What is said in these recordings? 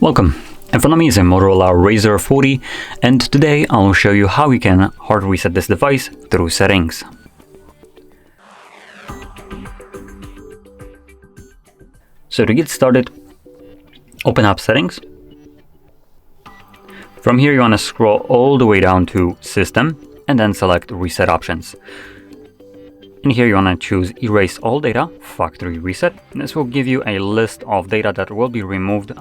Welcome. In front of me is a Motorola Razr 40, and today I'll show you how you can hard reset this device through settings. So to get started, open up settings. From here you want to scroll all the way down to system and then select reset options. In here you want to choose erase all data, factory reset. This will give you a list of data that will be removed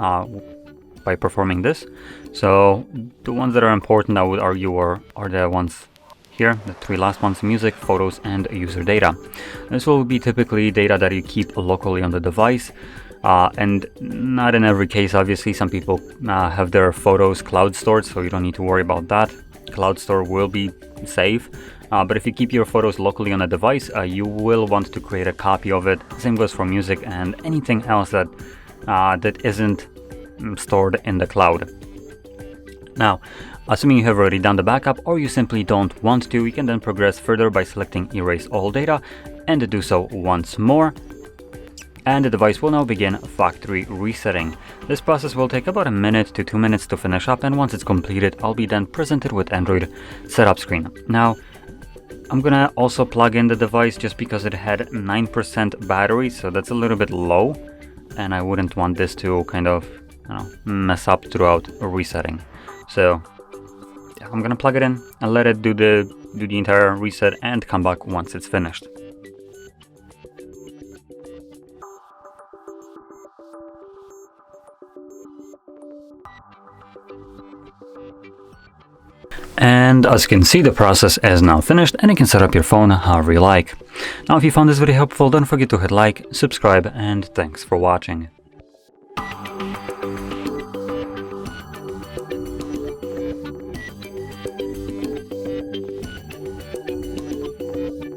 by performing this. So the ones that are important, I would argue, are the ones here, the three last ones: music, photos, and user data. This will be typically data that you keep locally on the device, and not in every case, obviously. Some people have their photos cloud stored, so you don't need to worry about that. Cloud store will be safe, but if you keep your photos locally on a device, you will want to create a copy of it. Same goes for music and anything else that isn't stored in the cloud. Now, assuming you have already done the backup or you simply don't want to, you can then progress further by selecting erase all data and do so once more. And the device will now begin factory resetting. This process will take about 1 minute to 2 minutes to finish up, and once it's completed, I'll be then presented with Android setup screen. Now, I'm gonna also plug in the device just because it had 9% battery, so that's a little bit low, and I wouldn't want this to kind of mess up throughout resetting. So yeah, I'm gonna plug it in and let it do the entire reset and come back once it's finished. And as you can see, the process is now finished and you can set up your phone however you like. Now, if you found this video helpful, don't forget to hit like, subscribe, and thanks for watching.